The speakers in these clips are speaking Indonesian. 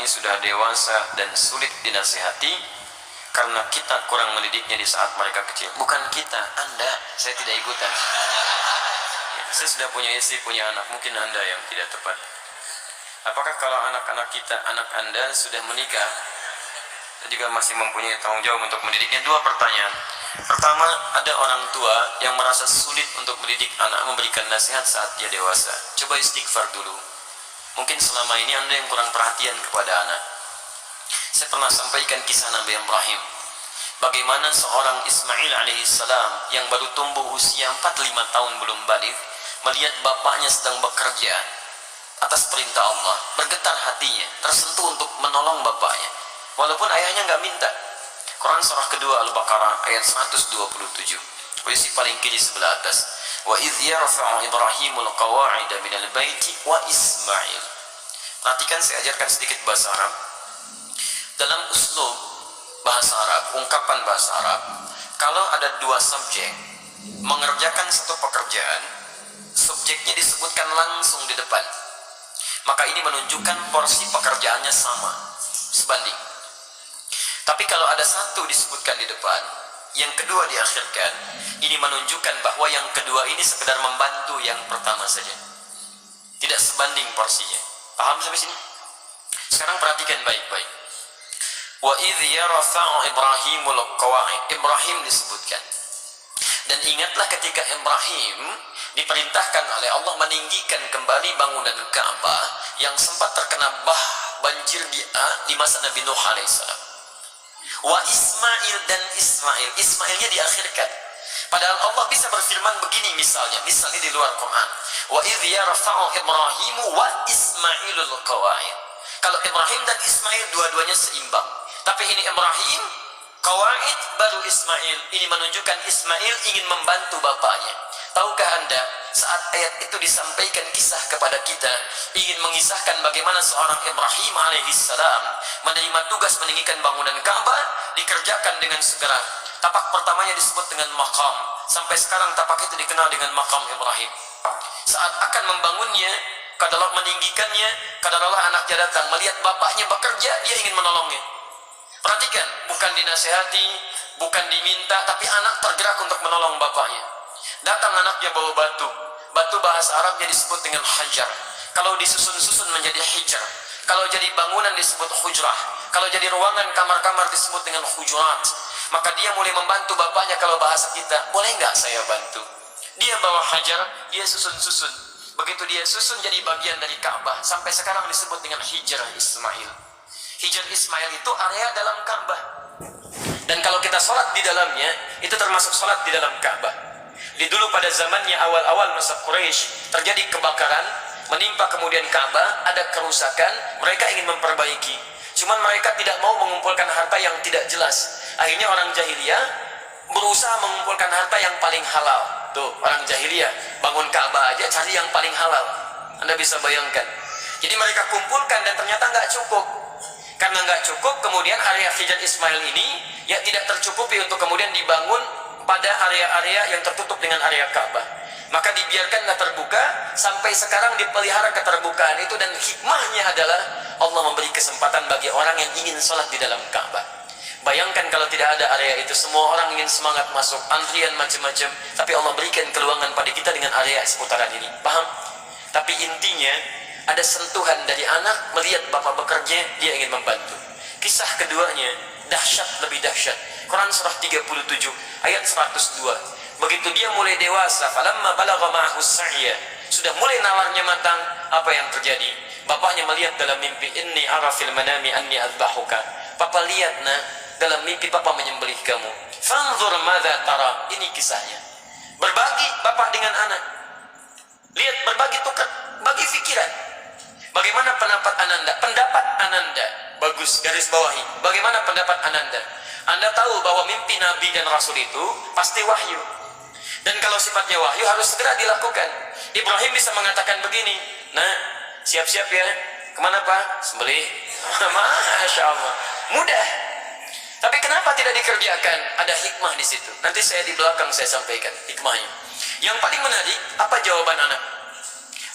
ini sudah dewasa dan sulit dinasihati karena kita kurang mendidiknya di saat mereka kecil. Bukan kita, Anda, saya tidak ikutan. Saya sudah punya istri, punya anak, mungkin Anda yang tidak tepat. Apakah kalau anak-anak kita, anak Anda sudah menikah, juga masih mempunyai tanggung jawab untuk mendidiknya? Dua pertanyaan. Pertama, ada orang tua yang merasa sulit untuk mendidik anak, memberikan nasihat saat dia dewasa. Coba istighfar dulu. Mungkin selama ini Anda yang kurang perhatian kepada anak. Saya pernah sampaikan kisah Nabi Ibrahim. Bagaimana seorang Ismail alaihissalam yang baru tumbuh usia 4-5 tahun belum balik, melihat bapaknya sedang bekerja atas perintah Allah, bergetar hatinya, tersentuh untuk menolong bapaknya. Walaupun ayahnya nggak minta. Quran surah kedua Al-Baqarah ayat 127. Posisi paling kiri sebelah atas. Wa idh yarfa'u Ibrahimul qawa'ida minal baiti wa Ismail. Perhatikan, saya ajarkan sedikit bahasa Arab. Dalam uslub bahasa Arab, ungkapan bahasa Arab, kalau ada dua subjek mengerjakan satu pekerjaan, subjeknya disebutkan langsung di depan, maka ini menunjukkan porsi pekerjaannya sama, sebanding. Tapi kalau ada satu disebutkan di depan, yang kedua diakhirkan, ini menunjukkan bahwa yang kedua ini sekedar membantu yang pertama saja, tidak sebanding porsinya. Paham sampai sini? Sekarang perhatikan baik-baik. Wa idh yarfa'u Ibrahimul qawa'id. Ibrahim disebutkan. Dan ingatlah ketika Ibrahim diperintahkan oleh Allah meninggikan kembali bangunan Ka'bah yang sempat terkena banjir di masa Nabi Nuh alaihissalam. Wa Ismail, dan Ismail, Ismailnya diakhirkan. Padahal Allah bisa berfirman begini misalnya di luar Quran. Wa idh yarfa'u Ibrahimu wa Ismailul qawa'id. Kalau Ibrahim dan Ismail dua-duanya seimbang. Tapi ini Ibrahim, Qawaid, baru Ismail. Ini menunjukkan Ismail ingin membantu bapaknya. Tahukah Anda, saat ayat itu disampaikan kisah kepada kita, ingin mengisahkan bagaimana seorang Ibrahim alaihissalam menerima tugas meninggikan bangunan Ka'bah, dikerjakan dengan segera. Tapak pertamanya disebut dengan maqam. Sampai sekarang tapak itu dikenal dengan maqam Ibrahim. Saat akan membangunnya, kadalah meninggikannya, kadalah anaknya datang, melihat bapaknya bekerja, dia ingin menolongnya. Perhatikan, bukan dinasehati, bukan diminta, tapi anak tergerak untuk menolong bapaknya. Datang anaknya bawa batu. Batu bahasa Arabnya disebut dengan hajar. Kalau disusun-susun menjadi hijr. Kalau jadi bangunan disebut hujrah. Kalau jadi ruangan kamar-kamar disebut dengan hujurat. Maka dia mulai membantu bapaknya. Kalau bahasa kita, boleh nggak saya bantu? Dia bawa hajar, dia susun-susun. Begitu dia susun jadi bagian dari Ka'bah. Sampai sekarang disebut dengan hijr Ismail. Hijr Ismail itu area dalam Ka'bah. Dan kalau kita sholat di dalamnya, itu termasuk sholat di dalam Ka'bah. Di dulu pada zamannya awal-awal masa Quraisy terjadi kebakaran, menimpa kemudian Ka'bah, ada kerusakan, mereka ingin memperbaiki. Cuman mereka tidak mau mengumpulkan harta yang tidak jelas. Akhirnya orang jahiliyah berusaha mengumpulkan harta yang paling halal. Tuh, orang jahiliyah bangun Ka'bah aja cari yang paling halal. Anda bisa bayangkan. Jadi mereka kumpulkan dan ternyata nggak cukup. Karena nggak cukup, kemudian area Hijr Ismail ini ya tidak tercukupi untuk kemudian dibangun pada area-area yang tertutup dengan area Ka'bah. Maka dibiarkanlah terbuka, sampai sekarang dipelihara keterbukaan itu, dan hikmahnya adalah Allah memberi kesempatan bagi orang yang ingin sholat di dalam Ka'bah. Bayangkan kalau tidak ada area itu, semua orang ingin semangat masuk, antrian macam-macam, tapi Allah berikan keluangan pada kita dengan area seputaran ini. Paham? Tapi intinya, ada sentuhan dari anak melihat bapak bekerja, dia ingin membantu. Kisah keduanya dahsyat, lebih dahsyat. Quran surah 37 ayat 102. Begitu dia mulai dewasa, falamma balagha ma'ahu as-sa'ya, sudah mulai nawarnya matang, apa yang terjadi? Bapaknya melihat dalam mimpi, inni ara fil manami anni adbahuka. Papa lihat nak, dalam mimpi papa menyembelih kamu. Fanzur madza tara. Ini kisahnya. Berbagi bapak dengan anak. Lihat, berbagi tukar, bagi pikiran. Bagaimana pendapat Ananda? Pendapat Ananda bagus, garis bawahi. Bagaimana pendapat Ananda? Anda tahu bahwa mimpi Nabi dan Rasul itu pasti wahyu. Dan kalau sifatnya wahyu harus segera dilakukan. Ibrahim bisa mengatakan begini, nah siap-siap ya, kemana Pak? Sembelih. Masya Allah, mudah. Tapi kenapa tidak dikerjakan? Ada hikmah di situ. Nanti saya di belakang saya sampaikan hikmahnya. Yang paling menarik, apa jawaban anak?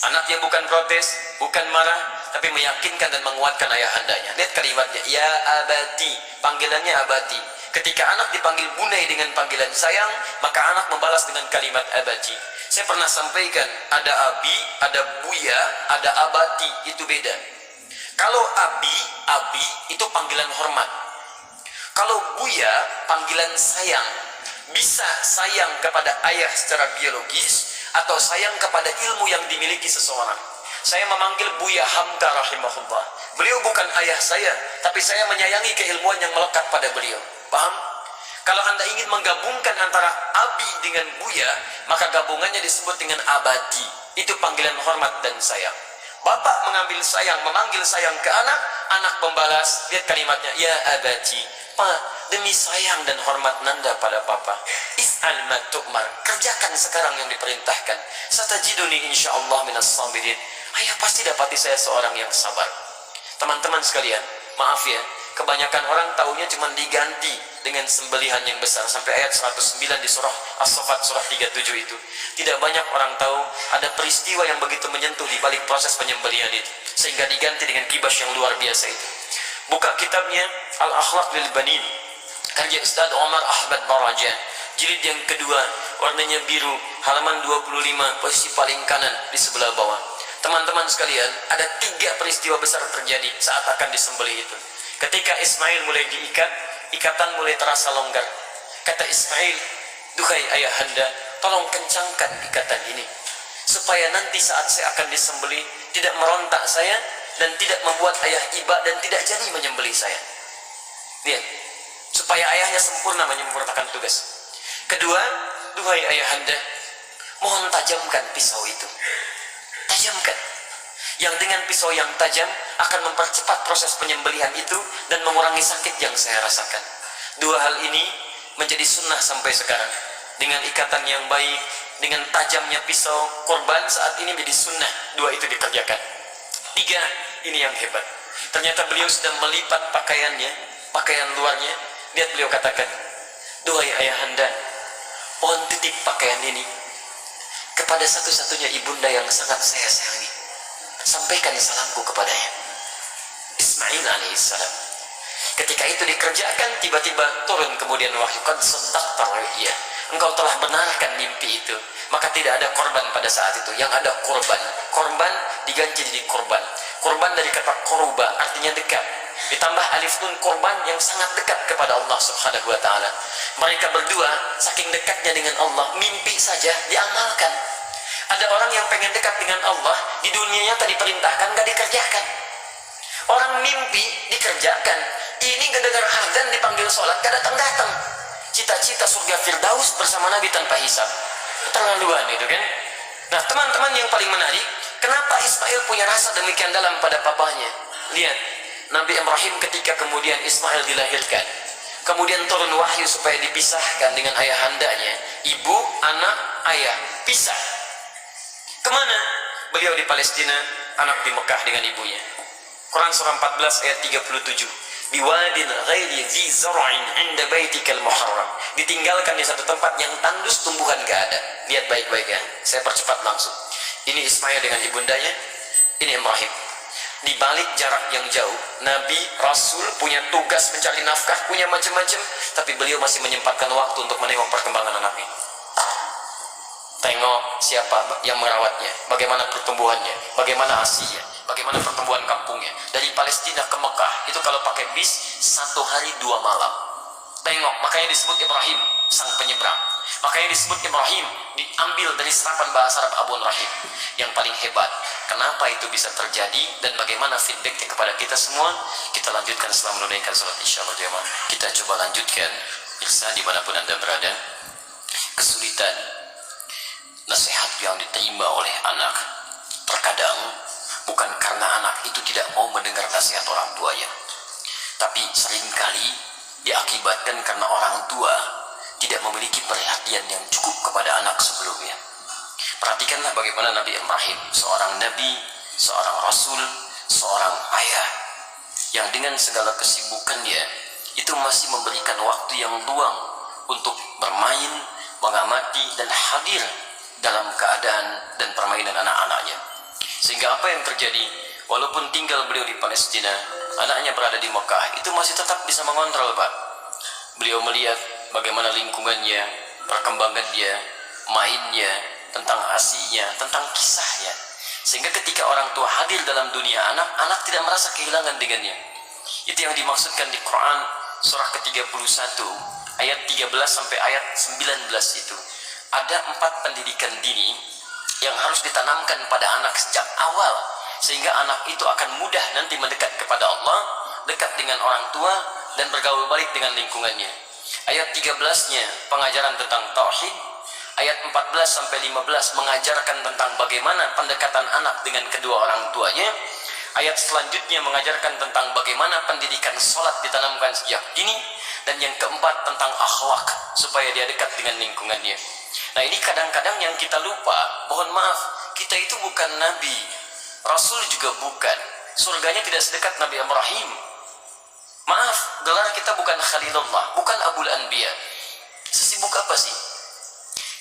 Anak yang bukan protes, bukan marah, tapi meyakinkan dan menguatkan ayahandanya. Lihat kalimatnya, ya abati, panggilannya abati. Ketika anak dipanggil bunai dengan panggilan sayang, maka anak membalas dengan kalimat abati. Saya pernah sampaikan, ada abi, ada buya, ada abati, itu beda. Kalau abi itu panggilan hormat. Kalau buya, panggilan sayang. Bisa sayang kepada ayah secara biologis, atau sayang kepada ilmu yang dimiliki seseorang. Saya memanggil Buya Hamka rahimahullah. Beliau bukan ayah saya, tapi saya menyayangi keilmuan yang melekat pada beliau. Paham? Kalau Anda ingin menggabungkan antara abi dengan Buya, maka gabungannya disebut dengan abadi. Itu panggilan hormat dan sayang. Bapak mengambil sayang, memanggil sayang ke anak, anak membalas, lihat kalimatnya, ya abadi. Pak, demi sayang dan hormat Nanda pada Papa, is'al ma tu'mar, kerjakan sekarang yang diperintahkan. Satajiduni insyaallah minas sabirin. Ayah pasti dapati saya seorang yang sabar. Teman-teman sekalian, maaf ya, kebanyakan orang taunya cuma diganti dengan sembelihan yang besar. Sampai ayat 109 di surah As-Saffat surah 37 itu. Tidak banyak orang tahu ada peristiwa yang begitu menyentuh di balik proses penyembelihan itu, sehingga diganti dengan kibas yang luar biasa itu. Buka kitabnya Al-Akhlaq lil Banin, karya Ustaz Omar Ahmad Barajan, jilid yang kedua, warnanya biru, halaman 25, posisi paling kanan di sebelah bawah. Teman-teman sekalian, ada 3 peristiwa besar terjadi saat akan disembelih itu. Ketika Ismail mulai diikat, ikatan mulai terasa longgar. Kata Ismail, duhai ayahanda, tolong kencangkan ikatan ini, supaya nanti saat saya akan disembelih tidak merontak saya, dan tidak membuat ayah iba dan tidak jadi menyembelih saya. Lihat, supaya ayahnya sempurna menyempurnakan tugas. Kedua, duhai ayahanda, mohon tajamkan pisau itu. Tajamkan. Yang dengan pisau yang tajam akan mempercepat proses penyembelihan itu dan mengurangi sakit yang saya rasakan. 2 hal ini menjadi sunnah sampai sekarang. Dengan ikatan yang baik, dengan tajamnya pisau, korban saat ini menjadi sunnah. 2 itu dikerjakan. 3, ini yang hebat. Ternyata beliau sedang melipat pakaiannya, pakaian luarnya. Lihat beliau katakan, duhai ayahanda, mohon titip pakaian ini kepada satu-satunya ibunda yang sangat saya sayangi. Sampaikan salamku kepadanya, Ismail alaihissalam. Ketika itu dikerjakan, tiba-tiba turun kemudian wahyu, qad saddaqta ru'ya, engkau telah benarkan mimpi itu. Maka tidak ada korban pada saat itu, yang ada korban. Korban diganti jadi korban. Korban dari kata koruba, artinya dekat. Ditambah alif nun, korban yang sangat dekat kepada Allah subhanahu wa ta'ala. Mereka berdua saking dekatnya dengan Allah, mimpi saja diamalkan. Ada orang yang pengen dekat dengan Allah, di dunia nyata diperintahkan, gak dikerjakan. Orang mimpi dikerjakan. Ini gak dengar azan dipanggil sholat, gak datang-datang. Cita-cita surga Firdaus bersama Nabi tanpa hisab. Terlaluan itu kan. Nah teman-teman, yang paling menarik, kenapa Ismail punya rasa demikian dalam pada papanya? Lihat, Nabi Ibrahim ketika kemudian Ismail dilahirkan, kemudian turun wahyu supaya dipisahkan dengan ayahandanya. Ibu, anak, ayah, pisah. Kemana? Beliau di Palestina, anak di Mekah dengan ibunya. Quran surah 14 ayat 37. Biwadin ghairi zi zar'in 'inda baitikal muharram. Ditinggalkan di satu tempat yang tandus tumbuhan gak ada. Lihat baik-baik ya. Saya percepat langsung. Ini Ismail dengan ibundanya, ini Ibrahim. Di balik jarak yang jauh, Nabi, Rasul punya tugas mencari nafkah, punya macam-macam, tapi beliau masih menyempatkan waktu untuk menengok perkembangan anaknya. Tengok siapa yang merawatnya, bagaimana pertumbuhannya, bagaimana asinya, bagaimana pertumbuhan kampungnya. Dari Palestina ke Mekah, itu kalau pakai bis, 1 hari 2 malam. Tengok, makanya disebut Ibrahim, sang penyeberang. Makanya disebut Ibrahim, diambil dari serapan bahasa Arab Abun Rahim. Yang paling hebat, kenapa itu bisa terjadi dan bagaimana feedbacknya kepada kita semua, kita lanjutkan setelah menunaikan salat isya berjamaah. Kita coba lanjutkan, Irsa dimanapun Anda berada. Kesulitan nasihat yang diterima oleh anak terkadang bukan karena anak itu tidak mau mendengar nasihat orang tuanya, tapi seringkali diakibatkan karena orang tua tidak memiliki perhatian yang cukup kepada anak sebelumnya. Perhatikanlah bagaimana Nabi Ibrahim, seorang nabi, seorang rasul, seorang ayah, yang dengan segala kesibukannya itu masih memberikan waktu yang luang untuk bermain, mengamati, dan hadir dalam keadaan dan permainan anak-anaknya. Sehingga apa yang terjadi? Walaupun tinggal beliau di Palestina, anaknya berada di Mekah, itu masih tetap bisa mengontrol, Pak. Beliau melihat bagaimana lingkungannya, perkembangannya, mainnya, tentang asinya, tentang kisahnya. Sehingga ketika orang tua hadir dalam dunia anak, anak tidak merasa kehilangan dengannya. Itu yang dimaksudkan di Quran surah ke-31 ayat 13 sampai ayat 19 itu. Ada 4 pendidikan dini yang harus ditanamkan pada anak sejak awal, sehingga anak itu akan mudah nanti mendekat kepada Allah, dekat dengan orang tua, dan bergaul balik dengan lingkungannya. Ayat 13-nya pengajaran tentang tauhid, ayat 14 sampai 15 mengajarkan tentang bagaimana pendekatan anak dengan kedua orang tuanya. Ayat selanjutnya mengajarkan tentang bagaimana pendidikan sholat ditanamkan sejak dini, dan yang keempat tentang akhlak supaya dia dekat dengan lingkungannya. Nah, ini kadang-kadang yang kita lupa. Mohon maaf, kita itu bukan nabi, rasul juga bukan, surganya tidak sedekat Nabi Ibrahim. Maaf, gelar kita bukan Khalilullah, bukan Abul Anbiya. Sesibuk apa sih?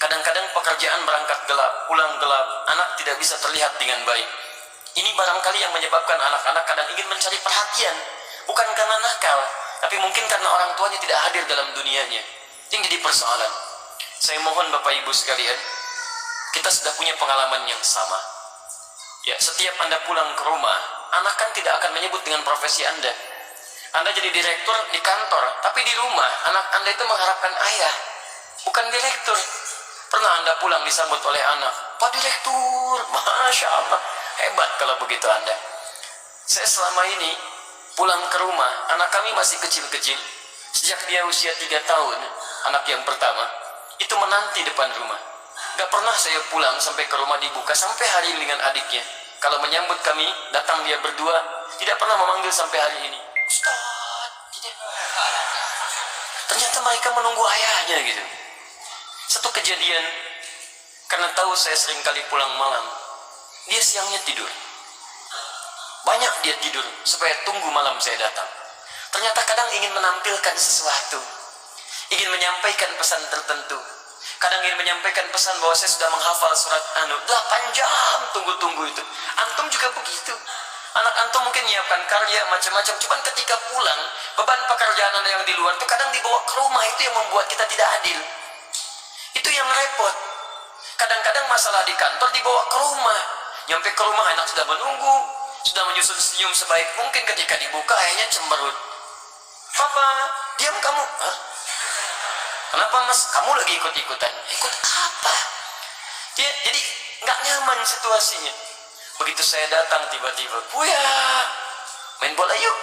Kadang-kadang pekerjaan berangkat gelap, pulang gelap, anak tidak bisa terlihat dengan baik. Ini barangkali yang menyebabkan anak-anak kadang ingin mencari perhatian, bukan karena nakal, tapi mungkin karena orang tuanya tidak hadir dalam dunianya. Yang jadi persoalan. Saya mohon Bapak Ibu sekalian, kita sudah punya pengalaman yang sama. Ya, setiap Anda pulang ke rumah, anak kan tidak akan menyebut dengan profesi Anda. Anda jadi direktur di kantor, tapi di rumah anak Anda itu mengharapkan ayah, bukan direktur. Pernah Anda pulang disambut oleh anak, Pak Direktur, Masya Allah, hebat kalau begitu Anda. Saya selama ini pulang ke rumah, anak kami masih kecil-kecil. Sejak dia usia 3 tahun, anak yang pertama, itu menanti depan rumah. Gak pernah saya pulang sampai ke rumah dibuka, sampai hari ini dengan adiknya. Kalau menyambut kami, datang dia berdua, tidak pernah memanggil sampai hari ini. Ustaz, ternyata mereka menunggu ayahnya gitu. Satu kejadian, karena tahu saya sering kali pulang malam, dia siangnya tidur. Banyak dia tidur supaya tunggu malam saya datang. Ternyata kadang ingin menampilkan sesuatu, ingin menyampaikan pesan tertentu. Kadang ingin menyampaikan pesan bahwa saya sudah menghafal surat 8 jam tunggu-tunggu itu. Antum juga begitu. Anak antum mungkin menyiapkan karya macam-macam, cuman ketika pulang, beban pekerjaan Anda yang di luar itu kadang dibawa ke rumah, itu yang membuat kita tidak adil. Itu yang repot. Kadang-kadang masalah di kantor dibawa ke rumah. Nyampe ke rumah anak sudah menunggu, sudah menyusun senyum sebaik mungkin, ketika dibuka ayahnya cemberut. Papa, diam kamu. Hah? Kenapa mas? Kamu lagi ikut-ikutan. Ikut apa? Jadi nggak nyaman situasinya. Begitu saya datang tiba-tiba, Buya, main bola yuk.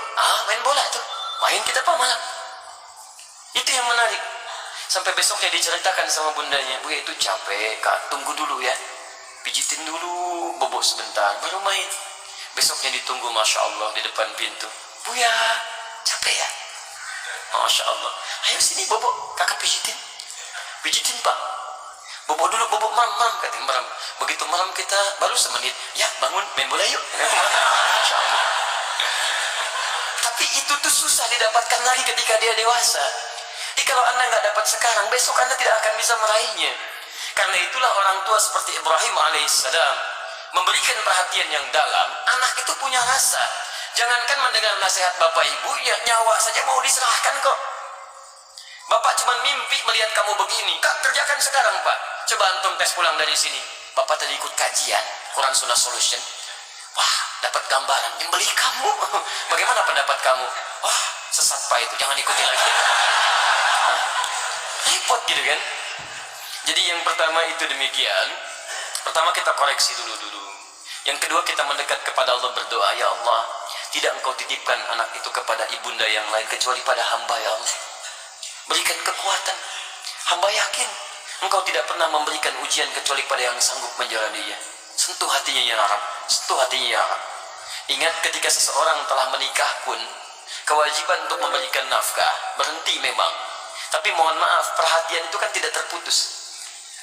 Main bola tuh. Main kita apa malam? Itu yang menarik. Sampai besoknya diceritakan sama bundanya, Buya itu capek kak, tunggu dulu ya, pijitin dulu, bobok sebentar, baru main. Besoknya ditunggu, Masya Allah, di depan pintu. Buya, capek ya? Masya Allah, ayo sini bobok, kakak pijitin. Pijitin pak. Bobok dulu, bobok merem, katanya merem. Begitu merem kita baru semenit, ya bangun, main bola yuk. Masya Allah. Tapi itu tuh susah didapatkan lagi ketika dia dewasa. Jadi kalau Anda nggak dapat sekarang, besok Anda tidak akan bisa meraihnya. Karena itulah orang tua seperti Ibrahim alaihissalam memberikan perhatian yang dalam. Anak itu punya rasa. Jangankan mendengar nasihat bapak ibu, ya nyawa saja mau diserahkan kok. Bapak cuma mimpi melihat kamu begini. Kak, kerjakan sekarang pak. Coba antum tes pulang dari sini. Bapak tadi ikut kajian Quran Sunnah Solution. Wah, dapat gambaran nyembelih kamu. Bagaimana pendapat kamu? Wah, sesat pak itu, jangan ikuti lagi. Repot gitu kan. Jadi yang pertama itu demikian. Pertama kita koreksi dulu. Yang kedua kita mendekat kepada Allah, berdoa, ya Allah, tidak engkau titipkan anak itu kepada ibunda yang lain kecuali pada hamba, ya Allah. Berikan kekuatan. Hamba yakin engkau tidak pernah memberikan ujian kecuali pada yang sanggup menjalaninya. Sentuh hatinya ya Rabb, sentuh hatinya ya Rabb. Ingat ketika seseorang telah menikah pun, kewajiban untuk memberikan nafkah berhenti memang. Tapi mohon maaf, perhatian itu kan tidak terputus.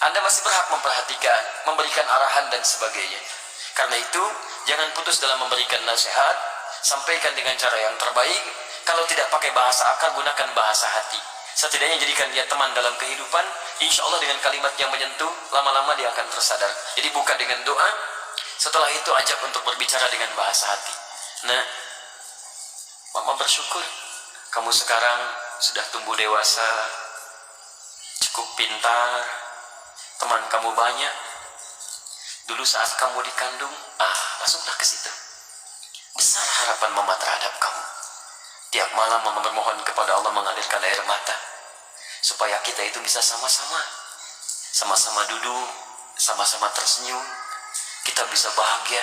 Anda masih berhak memperhatikan, memberikan arahan dan sebagainya. Karena itu, jangan putus dalam memberikan nasihat, sampaikan dengan cara yang terbaik. Kalau tidak pakai bahasa akal, gunakan bahasa hati. Setidaknya jadikan dia teman dalam kehidupan. Insya Allah dengan kalimat yang menyentuh, lama-lama dia akan tersadar. Jadi buka dengan doa. Setelah itu ajak untuk berbicara dengan bahasa hati. Nah, mama bersyukur kamu sekarang sudah tumbuh dewasa, cukup pintar, teman kamu banyak. Dulu saat kamu dikandung, masuklah ke situ. Besar harapan mama terhadap kamu. Tiap malam mama bermohon kepada Allah mengalirkan air mata, supaya kita itu bisa sama-sama duduk, sama-sama tersenyum, kita bisa bahagia.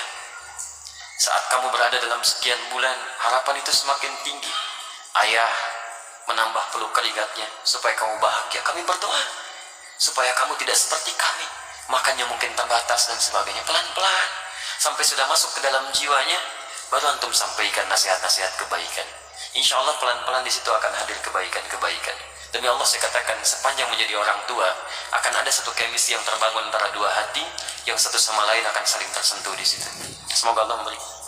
Saat kamu berada dalam sekian bulan, harapan itu semakin tinggi. Ayah menambah peluk keringatnya supaya kamu bahagia. Kami berdoa supaya kamu tidak seperti kami, makannya mungkin terbatas dan sebagainya. Pelan-pelan sampai sudah masuk ke dalam jiwanya, baru antum sampaikan nasihat-nasihat kebaikan. Insya Allah pelan-pelan di situ akan hadir kebaikan-kebaikan. Demi Allah saya katakan, sepanjang menjadi orang tua akan ada satu chemistry yang terbangun antara dua hati, yang satu sama lain akan saling tersentuh di situ. Semoga Allah memberi